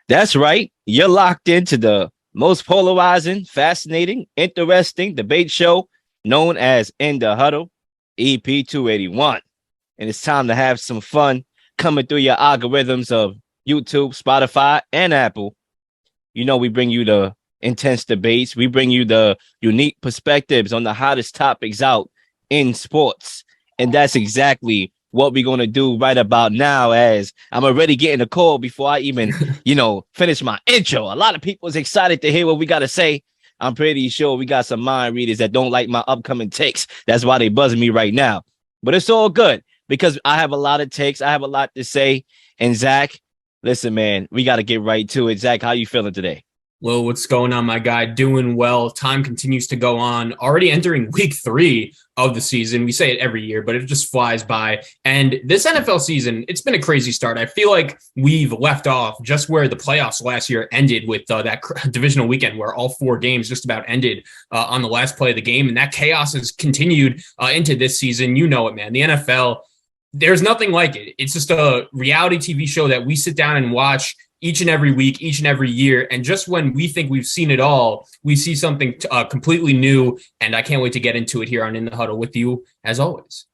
That's right. You're locked into the most polarizing, fascinating, interesting debate show known as In the Huddle, EP 281. And it's time to have some fun coming through your algorithms of YouTube, Spotify, and Apple. You know, we bring you the intense debates. We bring you the unique perspectives on the hottest topics out in sports. And that's exactly what we're going to do right about now, as I'm already getting a call before I even, finish my intro. A lot of people is excited to hear what we got to say. I'm pretty sure we got some mind readers that don't like my upcoming takes. That's why they buzzing me right now. But it's all good because I have a lot of takes. I have a lot to say. And Zach, listen, man, we got to get right to it. Zach, how you feeling today? Well, what's going on, my guy? Doing well. Time continues to go on. Already entering week 3 of the season. We say it every year, but it just flies by. And this NFL season, it's been a crazy start. I feel like we've left off just where the playoffs last year ended with that divisional weekend where all 4 games just about ended on the last play of the game. And that chaos has continued into this season. You know it, man. The NFL, there's nothing like it. It's just a reality TV show that we sit down and watch each and every week, each and every year. And just when we think we've seen it all, we see something completely new. And I can't wait to get into it here on In the Huddle with you, as always.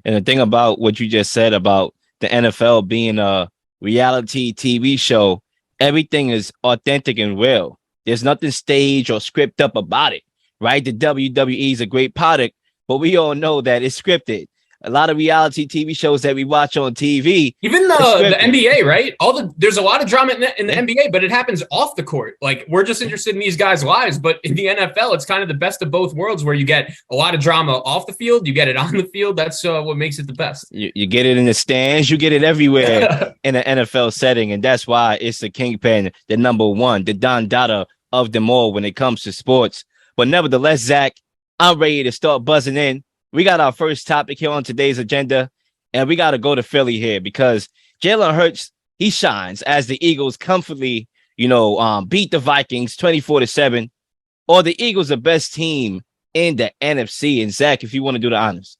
And the thing about what you just said about the NFL being a reality TV show, everything is authentic and real. There's nothing staged or scripted up about it, right? The WWE is a great product, but we all know that it's scripted. A lot of reality TV shows that we watch on TV, even the NBA, right? There's a lot of drama in the NBA, but it happens off the court. Like, we're just interested in these guys' lives, but in the NFL, it's kind of the best of both worlds, where you get a lot of drama off the field, you get it on the field. That's what makes it the best. You get it in the stands, you get it everywhere in an NFL setting, and that's why it's the kingpin, the number one, the Don Dada of them all when it comes to sports. But nevertheless, Zach, I'm ready to start buzzing in. We got our first topic here on today's agenda, and we got to go to Philly here because Jalen Hurts, he shines as the Eagles comfortably, beat the Vikings 24-7, or the Eagles the best team in the NFC. And Zach, if you want to do the honors.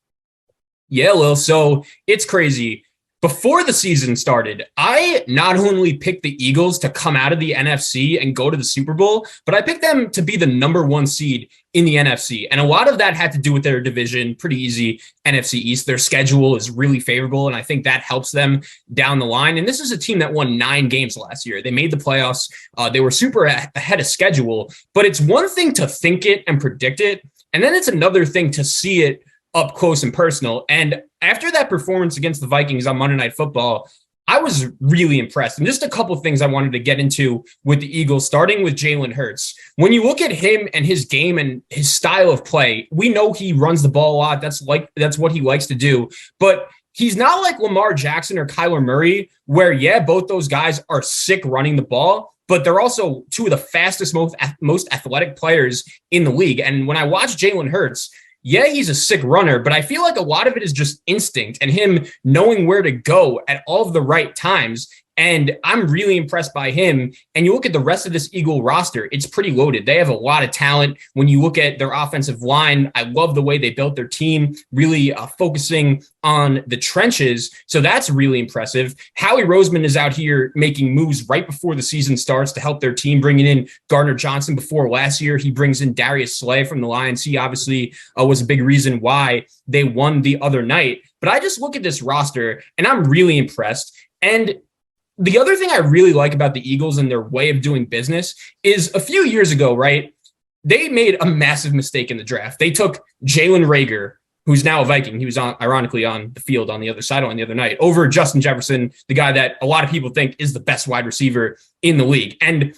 Yeah, well, so it's crazy. Before the season started, I not only picked the Eagles to come out of the NFC and go to the Super Bowl, but I picked them to be the number 1 seed in the NFC. And a lot of that had to do with their division, pretty easy NFC East. Their schedule is really favorable, and I think that helps them down the line. And this is a team that won 9 games last year. They made the playoffs. They were super ahead of schedule, but it's one thing to think it and predict it, and then it's another thing to see it up close and personal. And after that performance against the Vikings on Monday Night Football, I was really impressed. And just a couple of things I wanted to get into with the Eagles, starting with Jalen Hurts. When you look at him and his game and his style of play, we know he runs the ball a lot. That's what he likes to do. But he's not like Lamar Jackson or Kyler Murray, where, yeah, both those guys are sick running the ball, but they're also 2 of the fastest, most athletic players in the league. And when I watch Jalen Hurts, yeah, he's a sick runner, but I feel like a lot of it is just instinct and him knowing where to go at all of the right times. And I'm really impressed by him. And you look at the rest of this Eagle roster, it's pretty loaded. They have a lot of talent. When you look at their offensive line, I love the way they built their team, really focusing on the trenches. So that's really impressive. Howie Roseman is out here making moves right before the season starts to help their team, bringing in Gardner Johnson before last year. He brings in Darius Slay from the Lions. He obviously was a big reason why they won the other night. But I just look at this roster and I'm really impressed. And the other thing I really like about the Eagles and their way of doing business is a few years ago, right, they made a massive mistake in the draft. They took Jalen Reagor, who's now a Viking. He was ironically on the field on the other sideline the other night, over Justin Jefferson, the guy that a lot of people think is the best wide receiver in the league. And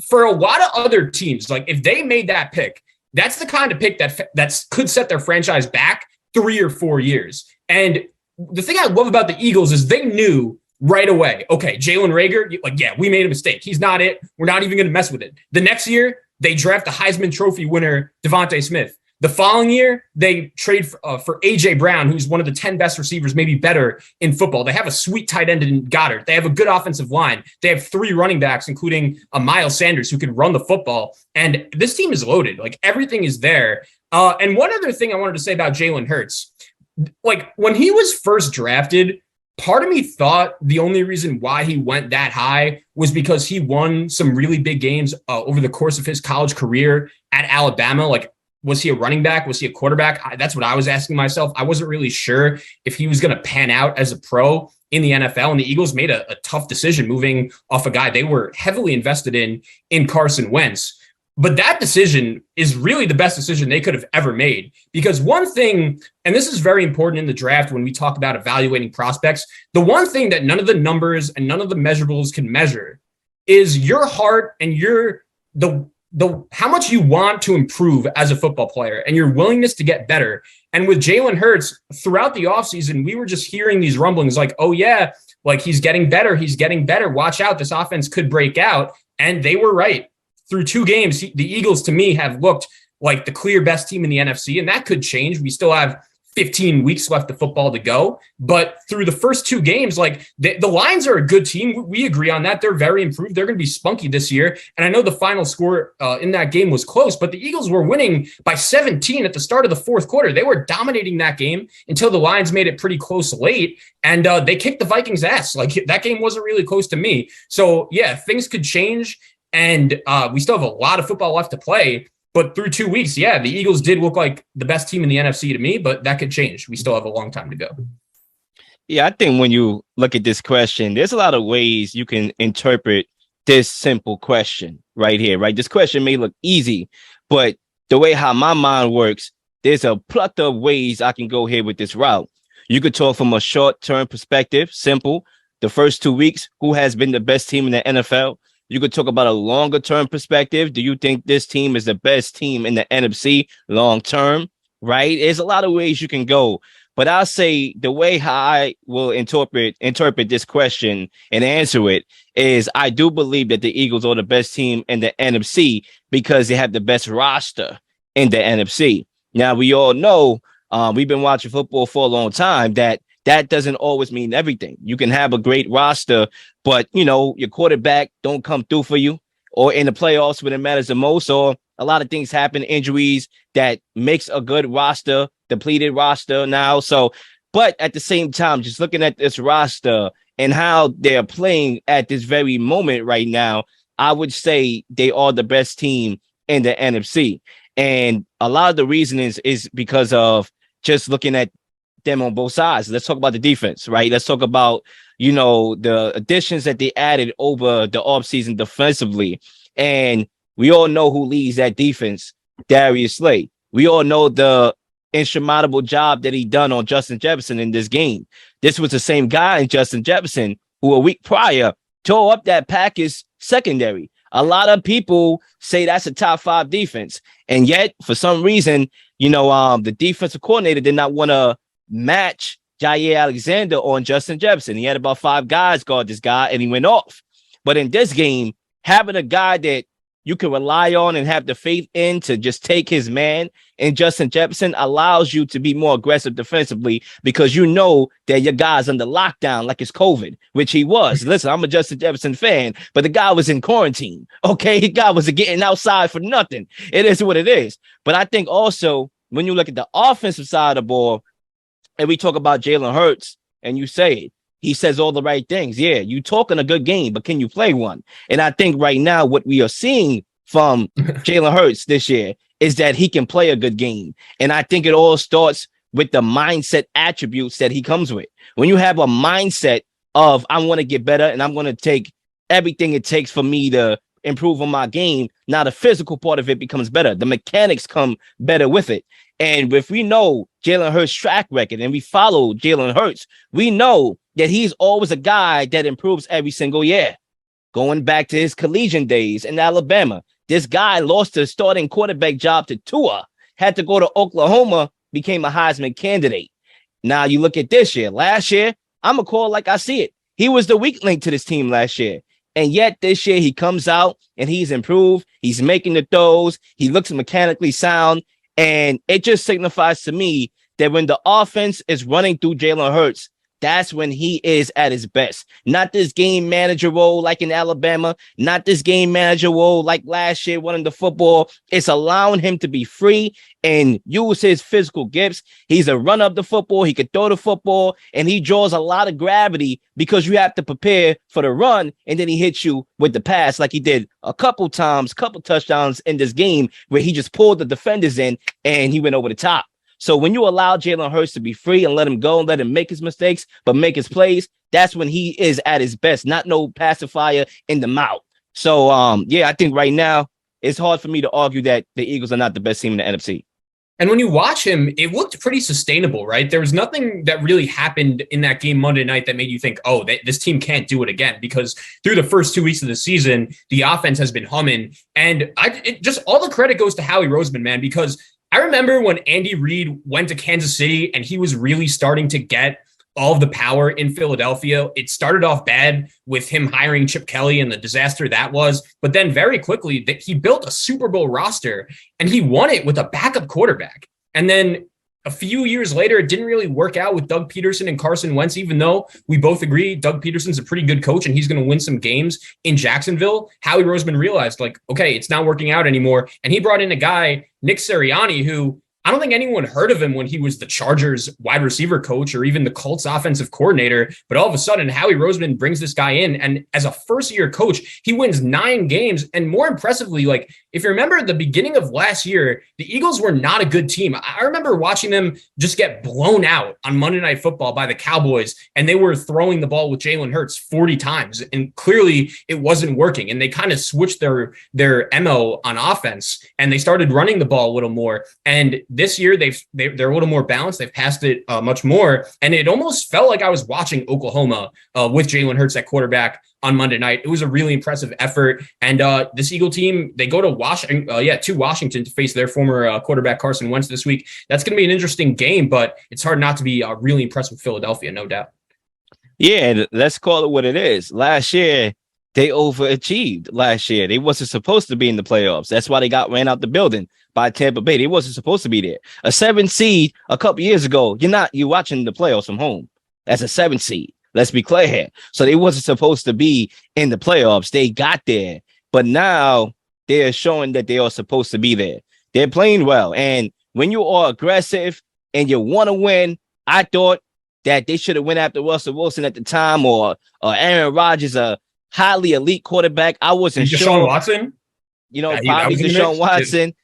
for a lot of other teams, like if they made that pick, that's the kind of pick that could set their franchise back 3 or 4 years. And the thing I love about the Eagles is they knew right away, okay, Jalen Reagor, we made a mistake. He's not it. We're not even going to mess with it. The next year, they draft the Heisman Trophy winner, Devontae Smith. The following year, they trade for A.J. Brown, who's one of the 10 best receivers, maybe better in football. They have a sweet tight end in Goddard. They have a good offensive line. They have 3 running backs, including a Miles Sanders, who can run the football. And this team is loaded. Like, everything is there. And one other thing I wanted to say about Jalen Hurts, like, when he was first drafted, part of me thought the only reason why he went that high was because he won some really big games over the course of his college career at Alabama. Like, was he a running back? Was he a quarterback? That's what I was asking myself. I wasn't really sure if he was going to pan out as a pro in the NFL. And the Eagles made a tough decision moving off a guy they were heavily invested in Carson Wentz. But that decision is really the best decision they could have ever made. Because one thing, and this is very important in the draft when we talk about evaluating prospects, the one thing that none of the numbers and none of the measurables can measure is your heart and the how much you want to improve as a football player and your willingness to get better. And with Jalen Hurts, throughout the offseason, we were just hearing these rumblings like, oh yeah, like he's getting better. Watch out, this offense could break out. And they were right. Through 2 games, the Eagles, to me, have looked like the clear best team in the NFC, and that could change. We still have 15 weeks left of football to go. But through the first 2 games, like the Lions are a good team. We agree on that. They're very improved. They're going to be spunky this year. And I know the final score in that game was close, but the Eagles were winning by 17 at the start of the fourth quarter. They were dominating that game until the Lions made it pretty close late. And they kicked the Vikings' ass. Like, that game wasn't really close to me. So, yeah, things could change. And we still have a lot of football left to play. But through 2 weeks, yeah, the Eagles did look like the best team in the NFC to me, but that could change. We still have a long time to go. Yeah, I think when you look at this question, there's a lot of ways you can interpret this simple question right here, right? This question may look easy, but the way how my mind works, there's a plethora of ways I can go here with this route. You could talk from a short-term perspective, simple. The first 2 weeks, who has been the best team in the NFL? You could talk about a longer term perspective. Do you think this team is the best team in the NFC long term? Right? There's a lot of ways you can go. But I'll say the way how I will interpret this question and answer it is I do believe that the Eagles are the best team in the NFC because they have the best roster in the NFC. Now, we all know we've been watching football for a long time that doesn't always mean everything. You can have a great roster, but, your quarterback don't come through for you, or in the playoffs when it matters the most, or a lot of things happen, injuries that makes a good roster, depleted roster now. So, but at the same time, just looking at this roster and how they're playing at this very moment right now, I would say they are the best team in the NFC. And a lot of the reason is because of just looking at them on both sides. Let's talk about the defense, right? Let's talk about, the additions that they added over the offseason defensively. And we all know who leads that defense, Darius Slay. We all know the insurmountable job that he done on Justin Jefferson in this game. This was the same guy in Justin Jefferson who a week prior tore up that Packers secondary. A lot of people say that's a top 5 defense. And yet, for some reason, the defensive coordinator did not want to match Jair Alexander on Justin Jefferson. He had about 5 guys guard this guy, and he went off. But in this game, having a guy that you can rely on and have the faith in to just take his man in Justin Jefferson allows you to be more aggressive defensively because you know that your guy's under lockdown like it's COVID, which he was. Listen, I'm a Justin Jefferson fan, but the guy was in quarantine. Okay, the guy was getting outside for nothing. It is what it is. But I think also when you look at the offensive side of the ball, and we talk about Jalen Hurts, and you say it, he says all the right things. Yeah, you talking a good game, but can you play one? And I think right now what we are seeing from Jalen Hurts this year is that he can play a good game. And I think it all starts with the mindset attributes that he comes with. When you have a mindset of I want to get better and I'm going to take everything it takes for me to improve on my game, now the physical part of it becomes better. The mechanics come better with it. And if we know Jalen Hurts' track record and we follow Jalen Hurts, we know that he's always a guy that improves every single year. Going back to his collegiate days in Alabama, this guy lost his starting quarterback job to Tua, had to go to Oklahoma, became a Heisman candidate. Now you look at this year. Last year, I'm going to call it like I see it. He was the weak link to this team last year. And yet this year he comes out and he's improved. He's making the throws. He looks mechanically sound. And it just signifies to me that when the offense is running through Jalen Hurts, that's when he is at his best. Not this game manager role like in Alabama, not this game manager role like last year running the football. It's allowing him to be free and use his physical gifts. He's a runner of the football. He can throw the football, and he draws a lot of gravity because you have to prepare for the run, and then he hits you with the pass like he did a couple times, couple touchdowns in this game where he just pulled the defenders in and he went over the top. So when you allow Jalen Hurts to be free and let him go and let him make his mistakes, but make his plays, that's when he is at his best, not no pacifier in the mouth. So, I think right now it's hard for me to argue that the Eagles are not the best team in the NFC. And when you watch him, it looked pretty sustainable, right? There was nothing that really happened in that game Monday night that made you think, oh, this team can't do it again, because through the first 2 weeks of the season, the offense has been humming. And just all the credit goes to Howie Roseman, man, because I remember when Andy Reid went to Kansas City and he was really starting to get all of the power in Philadelphia. It started off bad with him hiring Chip Kelly and the disaster that was, but then very quickly that he built a Super Bowl roster and he won it with a backup quarterback. And then a few years later, it didn't really work out with Doug Peterson and Carson Wentz, even though we both agree Doug Peterson's a pretty good coach and he's going to win some games in Jacksonville. Howie Roseman realized, like, okay, it's not working out anymore. And he brought in a guy, Nick Sirianni, who I don't think anyone heard of him when he was the Chargers wide receiver coach or even the Colts offensive coordinator. But all of a sudden, Howie Roseman brings this guy in. And as a first-year coach, he wins 9 games. And more impressively, like, if you remember at the beginning of last year, the Eagles were not a good team. I remember watching them just get blown out on Monday Night Football by the Cowboys, and they were throwing the ball with Jalen Hurts 40 times. And clearly it wasn't working. And they kind of switched their MO on offense, and they started running the ball a little more. And this year, they're a little more balanced. They've passed it much more. And it almost felt like I was watching Oklahoma with Jalen Hurts at quarterback on Monday night. It was a really impressive effort. And this Eagle team, they go to Washington to face their former quarterback Carson Wentz this week. That's going to be an interesting game, but it's hard not to be really impressed with Philadelphia, no doubt. Yeah, let's call it what it is. Last year, they overachieved. Last year, they wasn't supposed to be in the playoffs. That's why they got ran out the building by Tampa Bay. They wasn't supposed to be there. A 7 seed a couple years ago, you're watching the playoffs from home. That's a 7 seed. Let's be clear here. So they wasn't supposed to be in the playoffs. They got there, but now they're showing that they are supposed to be there. They're playing well. And when you are aggressive and you want to win, I thought that they should have went after Russell Wilson at the time or Aaron Rodgers, a highly elite quarterback. I wasn't sure. Deshaun Watson? Probably Deshaun Watson,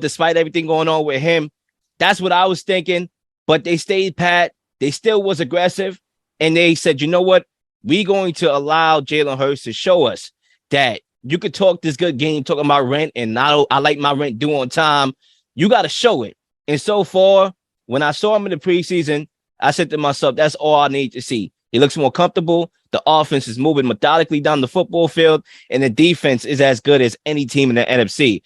despite everything going on with him. That's what I was thinking. But they stayed pat. They still was aggressive. And they said, you know what? We're going to allow Jalen Hurts to show us that you could talk this good game, talking about rent, and I like my rent due on time. You got to show it. And so far, when I saw him in the preseason, I said to myself, that's all I need to see. He looks more comfortable. The offense is moving methodically down the football field, and the defense is as good as any team in the NFC.